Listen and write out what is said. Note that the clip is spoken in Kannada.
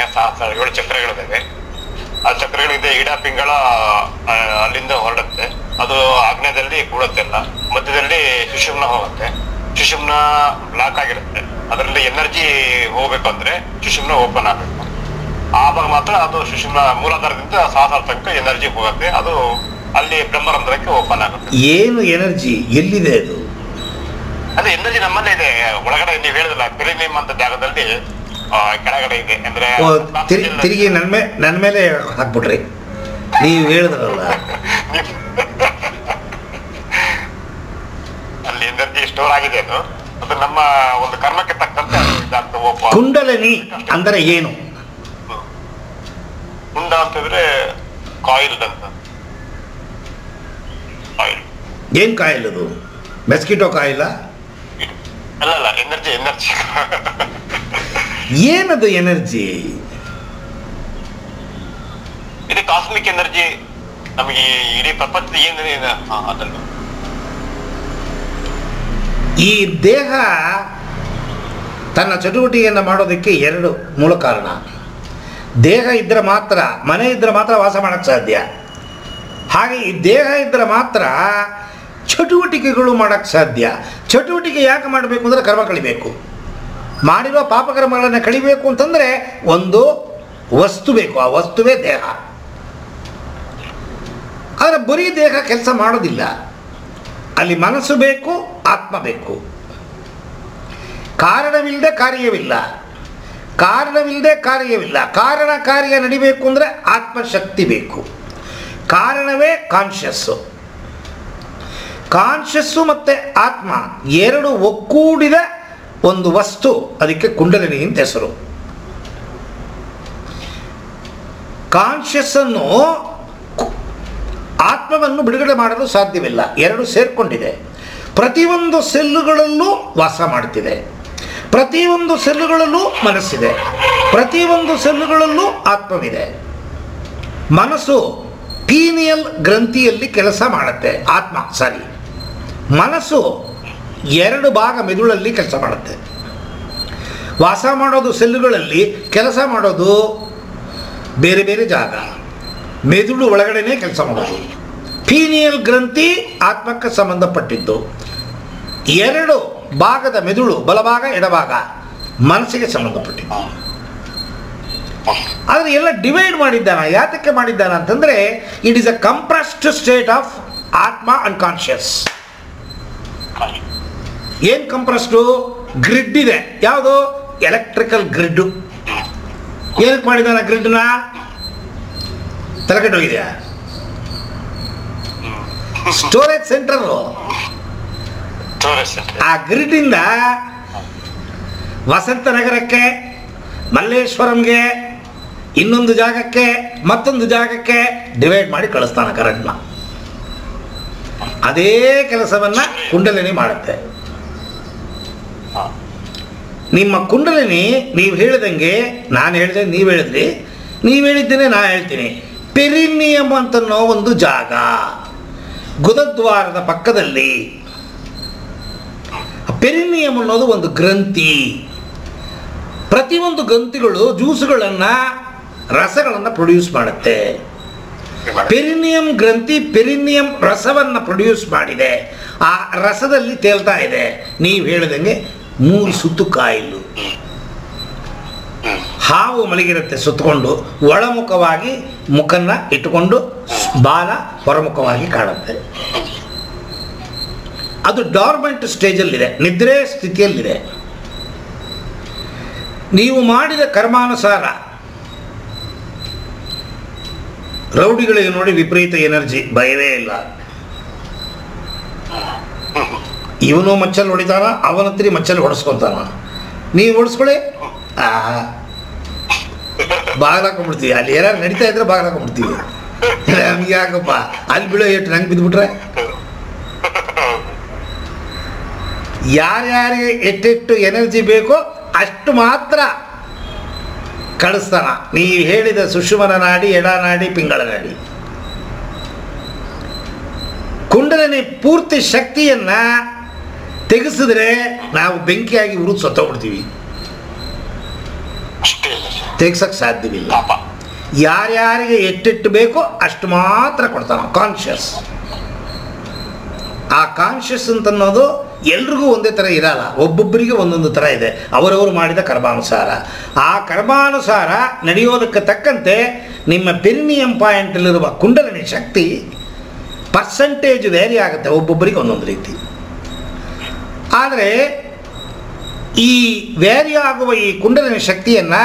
7 ಚಕ್ರಗಳಿದ್ದಾವೆ. ಆ ಚಕ್ರಗಳಿದೆ, ಇಡ ಪಿಂಗಳ ಅಲ್ಲಿಂದ ಹೊರಡುತ್ತೆ, ಅದು ಆಗ್ನೇಯದಲ್ಲಿ ಕೂಡುತ್ತೆಲ್ಲ, ಮಧ್ಯದಲ್ಲಿ ಸುಷುಮ್ನ ಹೋಗುತ್ತೆ. ಸುಷುಮ್ನ ಬ್ಲಾಕ್ ಆಗಿರುತ್ತೆ, ಅದರಲ್ಲಿ ಎನರ್ಜಿ ಹೋಗ್ಬೇಕು ಅಂದ್ರೆ ಸುಷುಮ್ನ ಓಪನ್ ಆಗ್ಬೇಕು. ಆವಾಗ ಮಾತ್ರ ಅದು ಸುಷುಮ್ನ ಮೂಲಾಧಾರದಿಂದ ಸಹಸ್ರಾರ ತನಕ ಎನರ್ಜಿ ಹೋಗುತ್ತೆ, ಅದು ಅಲ್ಲಿ ಬ್ರಹ್ಮರಂಧ್ರಕ್ಕೆ ಓಪನ್ ಆಗುತ್ತೆ. ಏನು ಎನರ್ಜಿ ಎಲ್ಲಿದೆ ಅದು? ಅದೇ ಎನರ್ಜಿ ನಮ್ಮಲ್ಲೇ ಇದೆ ಒಳಗಡೆ. ನೀವು ಹೇಳಿದಲ್ಲ ಪೆರಿನಿಯಂ ಅಂತ ಜಾಗದಲ್ಲಿ ಕೆಳಗಡೆ ಇದೆ ಅಂದ್ರೆ ತಿರುಗಿ ನನ್ನ ಮೇಲೆ ಹಾಕ್ಬಿಟ್ರಿ ನೀವು ಹೇಳಿದ್ರಲ್ಲ. ಅಲ್ಲಿ ಎನರ್ಜಿ ಸ್ಟೋರ್ ಆಗಿದೆ, ಅದು ನಮ್ಮ ಒಂದು ಕರ್ಮಕ್ಕೆ ತಕ್ಕಂತೆ. ಕುಂಡಲಿನಿ ಅಂದರೆ ಏನು? ಕುಂಡ ಅಂತಂದ್ರೆ ಕಾಯಿಲ್ ಅಂತ. ಕಾಯಿಲ್ ಏನ್ ಕಾಯಿಲ್ ಅದು? ಮೆಸ್ಕಿಟೋ ಕಾಯಿಲ? ಅಲ್ಲ, ಎನರ್ಜಿ. ಏನದು ಎನರ್ಜಿ? ಇದು ಕಾಸ್ಮಿಕ್ ಎನರ್ಜಿ. ನಮಗೆ ಇಡೀ ಪ್ರಪಂಚದ ಏನಿದೆ ಅದನ್ನು. ಈ ದೇಹ ತನ್ನ ಚಟುವಟಿಕೆಯನ್ನು ಮಾಡೋದಕ್ಕೆ 2 ಮೂಲ ಕಾರಣ. ದೇಹ ಇದ್ದರೆ ಮಾತ್ರ, ಮನೆ ಇದ್ದರೆ ಮಾತ್ರ ವಾಸ ಮಾಡೋಕ್ಕೆ ಸಾಧ್ಯ. ಹಾಗೆ ಈ ದೇಹ ಇದ್ದರೆ ಮಾತ್ರ ಚಟುವಟಿಕೆಗಳು ಮಾಡೋಕ್ಕೆ ಸಾಧ್ಯ. ಚಟುವಟಿಕೆ ಯಾಕೆ ಮಾಡಬೇಕು ಅಂದರೆ ಕರ್ಮ ಕಳಿಬೇಕು. ಮಾಡಿರೋ ಪಾಪಕರ್ಮಗಳನ್ನು ಕಳಿಬೇಕು ಅಂತಂದರೆ ಒಂದು ವಸ್ತು ಬೇಕು, ಆ ವಸ್ತುವೇ ದೇಹ. ಆದರೆ ಬರೀ ದೇಹ ಕೆಲಸ ಮಾಡೋದಿಲ್ಲ, ಅಲ್ಲಿ ಮನಸ್ಸು ಬೇಕು, ಆತ್ಮ ಬೇಕು. ಕಾರಣವಿಲ್ಲದೆ ಕಾರ್ಯವಿಲ್ಲ, ಕಾರಣವಿಲ್ಲದೆ ಕಾರ್ಯವಿಲ್ಲ. ಕಾರಣ ಕಾರ್ಯ ನಡಿಬೇಕು ಅಂದರೆ ಆತ್ಮಶಕ್ತಿ ಬೇಕು. ಕಾರಣವೇ ಕಾನ್ಷಿಯಸ್ಸು. ಕಾನ್ಷಿಯಸ್ಸು ಮತ್ತು ಆತ್ಮ 2 ಒಕ್ಕೂಡಿದ ಒಂದು ವಸ್ತು, ಅದಕ್ಕೆ ಕುಂಡಲಿನಿ ಅಂತ ಹೆಸರು. ಕಾನ್ಷಿಯಸ್ಸನ್ನು ಆತ್ಮವನ್ನು ಬಿಡುಗಡೆ ಮಾಡಲು ಸಾಧ್ಯವಿಲ್ಲ, 2 ಸೇರಿಕೊಂಡಿದೆ. ಪ್ರತಿಯೊಂದು ಸೆಲ್ಲುಗಳಲ್ಲೂ ವಾಸ ಮಾಡ್ತಿದೆ, ಪ್ರತಿಯೊಂದು ಸೆಲ್ಲುಗಳಲ್ಲೂ ಮನಸ್ಸಿದೆ, ಪ್ರತಿಯೊಂದು ಸೆಲ್ಲುಗಳಲ್ಲೂ ಆತ್ಮವಿದೆ. ಮನಸ್ಸು ಪೀನಿಯಲ್ ಗ್ರಂಥಿಯಲ್ಲಿ ಕೆಲಸ ಮಾಡುತ್ತೆ, ಮನಸ್ಸು 2 ಭಾಗ ಮೆದುಳಲ್ಲಿ ಕೆಲಸ ಮಾಡುತ್ತೆ. ವಾಸ ಮಾಡೋದು ಸೆಲ್ಲುಗಳಲ್ಲಿ, ಕೆಲಸ ಮಾಡೋದು ಬೇರೆ ಬೇರೆ ಜಾಗ. ಮೆದುಳು ಒಳಗಡೆನೇ ಕೆಲಸ ಮಾಡೋದು. ಪೀನಿಯಲ್ ಗ್ರಂಥಿ ಆತ್ಮಕ್ಕೆ ಸಂಬಂಧಪಟ್ಟಿದ್ದು. 2 ಭಾಗದ ಮೆದುಳು, ಬಲಭಾಗ ಎಡಭಾಗ, ಮನಸ್ಸಿಗೆ ಸಂಬಂಧಪಟ್ಟಿದ್ದು. ಆದರೆ ಎಲ್ಲ ಡಿವೈಡ್ ಮಾಡಿದ್ದಾನ. ಯಾತಕ್ಕೆ ಮಾಡಿದ್ದಾನ ಅಂತಂದರೆ it is a compressed state of ಆತ್ಮ ಅಂಡ್ ಕಾನ್ಷಿಯಸ್. ಏನು ಕಂಪ್ರೆಸ್ಡು? ಗ್ರಿಡ್ ಇದೆ. ಯಾವುದು? Electrical grid. ಏನಕ್ಕೆ ಮಾಡಿದ್ದಾನ ಗ್ರಿಡ್ನ? ತಲೆಕೆಟ್ಟೋಗಿದೆಯಾ? Storage centre. ಆ ಗ್ರಿಡ್ಡಿಂದ ವಸಂತನಗರಕ್ಕೆ, ಮಲ್ಲೇಶ್ವರಂಗೆ, ಇನ್ನೊಂದು ಜಾಗಕ್ಕೆ, ಮತ್ತೊಂದು ಜಾಗಕ್ಕೆ ಡಿವೈಡ್ ಮಾಡಿ ಕಳಿಸ್ತಾನೆ ಕರೆಂಟ್ನ. ಅದೇ ಕೆಲಸವನ್ನು ಕುಂಡಲಿನಿ ಮಾಡುತ್ತೆ. ನಿಮ್ಮ ಕುಂಡಲಿನಿ ನೀವು ಹೇಳಿದಂಗೆ, ನಾನು ಹೇಳಿದೆ, ನೀವು ಹೇಳಿದ್ರಿ, ನೀವು ಹೇಳಿದ್ದೇನೆ ನಾನು ಹೇಳ್ತೀನಿ. ಪೆರಿನಿಯಮ್ ಅಂತನ್ನೋ ಒಂದು ಜಾಗ ಗುದದ್ವಾರದ ಪಕ್ಕದಲ್ಲಿ. ಪೆರಿನಿಯಮ್ ಅನ್ನೋದು ಒಂದು ಗ್ರಂಥಿ. ಪ್ರತಿಯೊಂದು ಗ್ರಂಥಿಗಳು ಜ್ಯೂಸುಗಳನ್ನು, ರಸಗಳನ್ನು ಪ್ರೊಡ್ಯೂಸ್ ಮಾಡುತ್ತೆ. ಪೆರಿನಿಯಂ ಗ್ರಂಥಿ ಪೆರಿನಿಯಂ ರಸವನ್ನು ಪ್ರೊಡ್ಯೂಸ್ ಮಾಡಿದೆ. ಆ ರಸದಲ್ಲಿ ತೇಲ್ತಾ ಇದೆ. ನೀವು ಹೇಳಿದಂಗೆ 3 ಸುತ್ತು ಕಾಯಿಲು. ಹಾವು ಮಲಗಿರುತ್ತೆ ಸುತ್ತಕೊಂಡು, ಒಳಮುಖವಾಗಿ ಮುಖನ್ನ ಇಟ್ಟುಕೊಂಡು, ಬಾಲ ಹೊರಮುಖವಾಗಿ ಕಾಣುತ್ತೆ. ಅದು ಡಾರ್ಮೆಂಟ್ ಸ್ಟೇಜಲ್ಲಿದೆ, ನಿದ್ರೆ ಸ್ಥಿತಿಯಲ್ಲಿದೆ. ನೀವು ಮಾಡಿದ ಕರ್ಮಾನುಸಾರ ರೌಡಿಗಳಿಗೆ ನೋಡಿ ವಿಪರೀತ ಎನರ್ಜಿ, ಭಯವೇ ಇಲ್ಲ. ಇವನು ಮಚ್ಚಲ್ಲಿ ಹೊಡಿತಾನ, ಅವನತ್ರಿ ಮಚ್ಚಲ್ಲಿ ಹೊಡೆಸ್ಕೊತಾನ. ನೀವು ಹೊಡೆಸ್ಕೊಳ್ಳಿ, ಬಾಗಿಲಾಕೊಂಡ್ಬಿಡ್ತೀವಿ. ಅಲ್ಲಿ ಏನಾರು ನಡೀತಾ ಇದ್ರೆ ಬಾಗಿಲಾಕೊಂಡ್ಬಿಡ್ತೀವಿ. ನಮ್ಗೆ ಯಾಕಪ್ಪ ಅಲ್ಲಿ ಬೀಳೋ ಏಟು ನಂಗೆ ಬಿದ್ದುಬಿಟ್ರೆ. ಯಾರ್ಯಾರಿಗೆ ಎಷ್ಟೆಷ್ಟು ಎನರ್ಜಿ ಬೇಕೋ ಅಷ್ಟು ಮಾತ್ರ ಕಳಿಸ್ತಾನ. ನೀವು ಹೇಳಿದ ಸುಷುಮ್ನ ನಾಡಿ, ಎಡನಾಡಿ, ಪಿಂಗಳ ನಾಡಿ. ಕುಂಡಲಿನಿ ಪೂರ್ತಿ ಶಕ್ತಿಯನ್ನ ತೆಗೆಸಿದ್ರೆ ನಾವು ಬೆಂಕಿಯಾಗಿ ಉರಿದು ಸತ್ತೋಗ್ಬಿಡ್ತೀವಿ. ಅಷ್ಟೇ ಇಲ್ಲ ಸರ್. ತೆಗ್ಸಕ್ಕೆ ಸಾಧ್ಯವಿಲ್ಲ. ಪಾಪ. ಯಾರ್ಯಾರಿಗೆ ಎಷ್ಟೆಷ್ಟು ಬೇಕೋ ಅಷ್ಟು ಮಾತ್ರ ಕೊಡ್ತಾನೆ ಕಾನ್ಷಿಯಸ್. ಆ ಕಾನ್ಷಿಯಸ್ ಅಂತನ್ನೋದು ಎಲ್ರಿಗೂ ಒಂದೇ ಥರ ಇರಲ್ಲ, ಒಬ್ಬೊಬ್ಬರಿಗೆ ಒಂದೊಂದು ಥರ ಇದೆ, ಅವರವರು ಮಾಡಿದ ಕರ್ಮಾನುಸಾರ. ಆ ಕರ್ಮಾನುಸಾರ ನಡೆಯೋದಕ್ಕೆ ತಕ್ಕಂತೆ ನಿಮ್ಮ ಪೆರಿನಿಯಂ ಪಾಯಿಂಟಲ್ಲಿರುವ ಕುಂಡಲಿನಿ ಶಕ್ತಿ ಪರ್ಸೆಂಟೇಜ್ ವೇರಿ ಆಗುತ್ತೆ, ಒಬ್ಬೊಬ್ಬರಿಗೆ ಒಂದೊಂದು ರೀತಿ. ಆದರೆ ಈ ವೇರಿ ಆಗುವ ಈ ಕುಂಡಲಿನಿ ಶಕ್ತಿಯನ್ನು